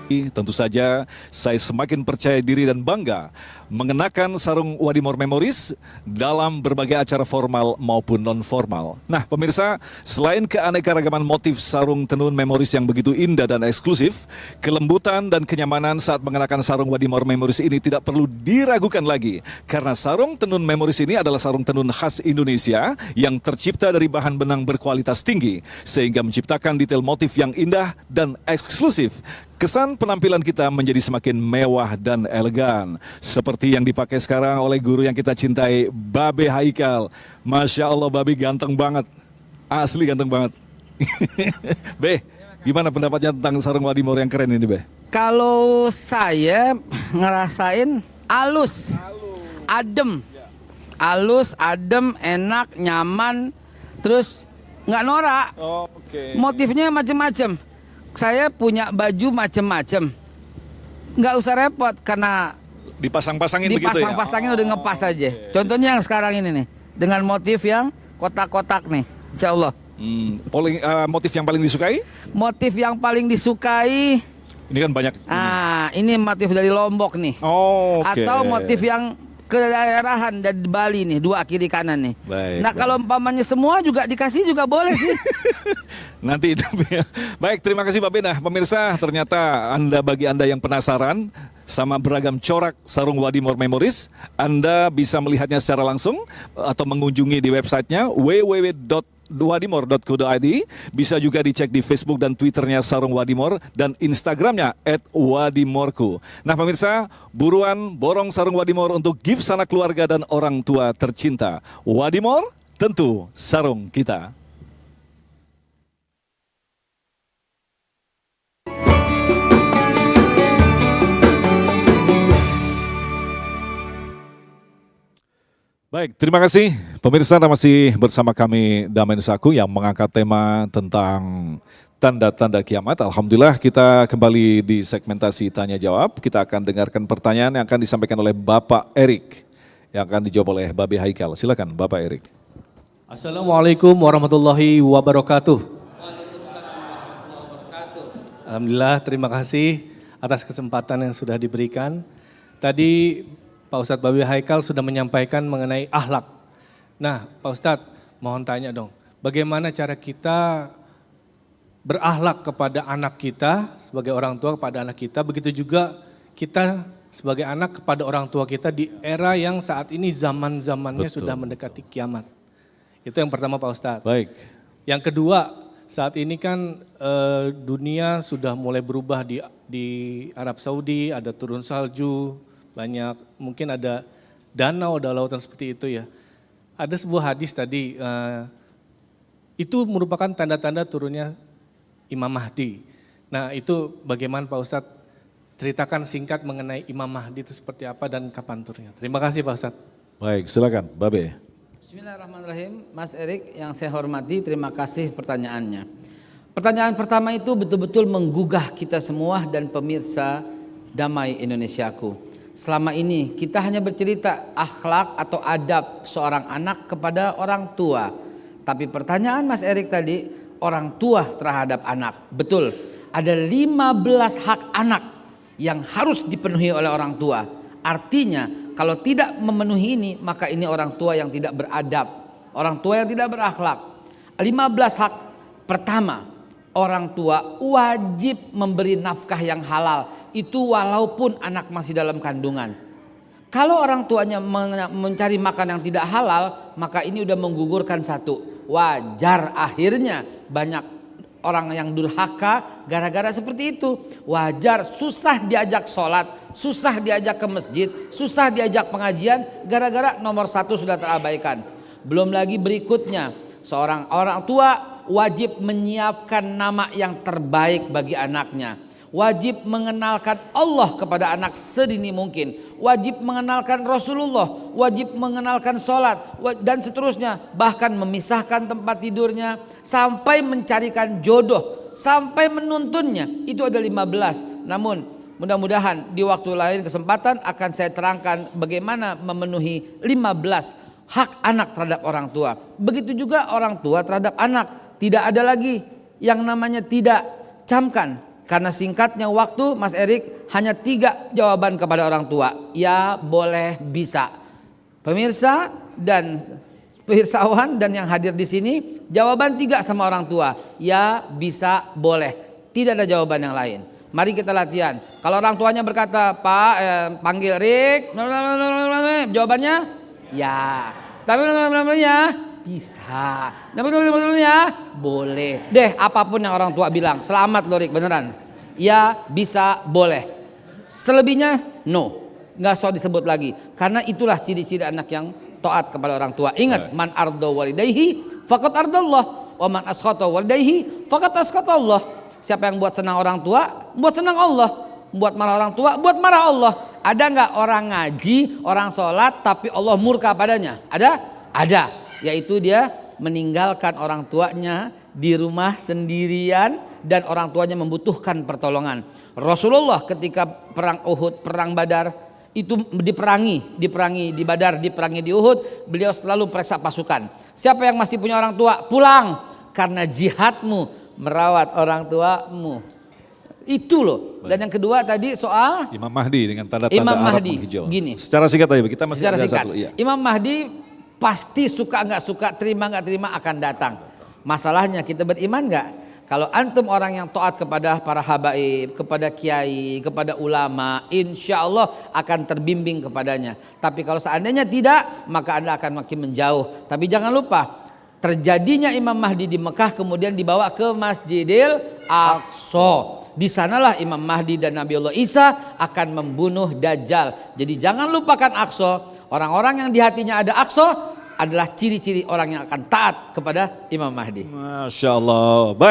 Tentu saja saya semakin percaya diri dan bangga mengenakan sarung Wadimor Memories dalam berbagai acara formal maupun non-formal. Nah pemirsa, selain keanekaragaman motif sarung tenun Memories yang begitu indah dan eksklusif, kelembutan dan kenyamanan saat mengenakan sarung Wadimor Memories ini tidak perlu diragukan lagi. Karena sarung tenun Memories ini adalah sarung tenun khas Indonesia yang tercipta dari bahan benang berkualitas tinggi, sehingga menciptakan detail motif yang indah dan eksklusif. Kesan penampilan kita menjadi semakin mewah dan elegan. Seperti yang dipakai sekarang oleh guru yang kita cintai, Babe Haikal. Masya Allah, Babe ganteng banget. Asli ganteng banget. Be, gimana pendapatnya tentang sarung Wadimor yang keren ini, Be? Kalau saya ngerasain halus, adem. Halus, adem, enak, nyaman, terus nggak norak. Motifnya macam-macam. Saya punya baju macam-macam, nggak usah repot karena dipasang-pasangin begitu ya? Dipasang-pasangin udah ngepas aja. Contohnya yang sekarang ini nih, dengan motif yang kotak-kotak nih, insya Allah. Motif yang paling disukai? Motif yang paling disukai, ini kan banyak. Ini motif dari Lombok nih. Atau motif yang kedaerahan dari Bali nih, dua kiri kanan nih. Nah kalau umpamanya semua juga dikasih juga boleh sih. Nanti itu. Baik, terima kasih Mbak Bena. Pemirsa, ternyata bagi Anda yang penasaran sama beragam corak sarung Wadimor Memories, Anda bisa melihatnya secara langsung atau mengunjungi di websitenya www.wadimor.co.id. Bisa juga dicek di Facebook dan Twitternya Sarung Wadimor dan Instagramnya @wadimorku. Nah pemirsa, buruan borong sarung Wadimor untuk gift sanak keluarga dan orang tua tercinta. Wadimor, tentu sarung kita. Baik, terima kasih pemirsa. Anda masih bersama kami Damen Saku yang mengangkat tema tentang tanda-tanda kiamat. Alhamdulillah kita kembali di segmentasi tanya jawab. Kita akan dengarkan pertanyaan yang akan disampaikan oleh Bapak Erik yang akan dijawab oleh Babe Haikal. Silakan Bapak Erik. Assalamualaikum warahmatullahi wabarakatuh. Alhamdulillah, terima kasih atas kesempatan yang sudah diberikan. Tadi Pak Ustadz Babe Haikal sudah menyampaikan mengenai akhlak. Nah Pak Ustadz mohon tanya dong, bagaimana cara kita berakhlak kepada anak kita sebagai orang tua kepada anak kita, begitu juga kita sebagai anak kepada orang tua kita di era yang saat ini zaman-zamannya sudah mendekati kiamat. Itu yang pertama Pak Ustadz. Baik. Yang kedua, saat ini kan dunia sudah mulai berubah di Arab Saudi, ada turun salju, banyak, mungkin ada danau, ada lautan seperti itu ya. Ada sebuah hadis tadi, itu merupakan tanda-tanda turunnya Imam Mahdi. Nah itu bagaimana Pak Ustadz, ceritakan singkat mengenai Imam Mahdi itu seperti apa dan kapan turunnya. Terima kasih Pak Ustadz. Baik, silakan Babe. Bismillahirrahmanirrahim, Mas Erik yang saya hormati, terima kasih pertanyaannya. Pertanyaan pertama itu betul-betul menggugah kita semua dan pemirsa Damai Indonesiaku. Selama ini kita hanya bercerita akhlak atau adab seorang anak kepada orang tua. Tapi pertanyaan Mas Erik tadi, orang tua terhadap anak. Betul, ada 15 hak anak yang harus dipenuhi oleh orang tua. Artinya kalau tidak memenuhi ini, maka ini orang tua yang tidak beradab, orang tua yang tidak berakhlak. 15 hak. Pertama, orang tua wajib memberi nafkah yang halal. Itu walaupun anak masih dalam kandungan. Kalau orang tuanya mencari makan yang tidak halal, maka ini udah menggugurkan satu. Wajar akhirnya banyak orang yang durhaka gara-gara seperti itu. Wajar, susah diajak sholat, susah diajak ke masjid, susah diajak pengajian, gara-gara nomor satu sudah terabaikan. Belum lagi berikutnya, seorang orang tua wajib menyiapkan nama yang terbaik bagi anaknya. Wajib mengenalkan Allah kepada anak sedini mungkin. Wajib mengenalkan Rasulullah, wajib mengenalkan sholat, dan seterusnya. Bahkan memisahkan tempat tidurnya, sampai mencarikan jodoh, sampai menuntunnya. Itu ada 15. Namun mudah-mudahan di waktu lain kesempatan akan saya terangkan bagaimana memenuhi 15 hak anak terhadap orang tua. Begitu juga orang tua terhadap anak. Tidak ada lagi yang namanya tidak. Camkan, Karena singkatnya waktu, Mas Erik, hanya 3 jawaban kepada orang tua. Ya, boleh, bisa. Pemirsa dan pirsawan dan yang hadir di sini, jawaban 3 sama orang tua. Ya, bisa, boleh. Tidak ada jawaban yang lain. Mari kita latihan. Kalau orang tuanya berkata, Pak, panggil Rik, jawabannya ya. Tapi ya bisa. Ya boleh. Deh, apapun yang orang tua bilang, selamat loh Rik, beneran. Ya, bisa, boleh. Selebihnya no. Nggak usah disebut lagi. Karena itulah ciri-ciri anak yang taat kepada orang tua. Ingat, man ardo walidayhi faqad ardallah, wa man askhata walidayhi faqad askhata Allah. Siapa yang buat senang orang tua, buat senang Allah. Buat marah orang tua, buat marah Allah. Ada nggak orang ngaji, orang sholat, tapi Allah murka padanya? Ada? Ada. Yaitu dia meninggalkan orang tuanya di rumah sendirian dan orang tuanya membutuhkan pertolongan. Rasulullah ketika perang Uhud, perang Badar, itu diperangi di Badar, diperangi di Uhud, beliau selalu periksa pasukan. Siapa yang masih punya orang tua, pulang, karena jihadmu merawat orang tuamu. Itu loh. Dan yang kedua tadi soal Imam Mahdi dengan tanda-tanda Imam Arab Mahdi. menghijau. Gini. Secara singkat aja, kita masih Secara ada singkat, satu. Iya. Imam Mahdi pasti suka nggak suka, terima nggak terima akan datang. Masalahnya kita beriman nggak? Kalau antum orang yang taat kepada para habaib, kepada kiai, kepada ulama, insya Allah akan terbimbing kepadanya. Tapi kalau seandainya tidak, maka Anda akan makin menjauh. Tapi jangan lupa, terjadinya Imam Mahdi di Mekah kemudian dibawa ke Masjidil Aqsa. Di sanalah Imam Mahdi dan Nabiullah Isa akan membunuh Dajjal. Jadi jangan lupakan Aqsa. Orang-orang yang di hatinya ada Aqsa adalah ciri-ciri orang yang akan taat kepada Imam Mahdi. Masya Allah.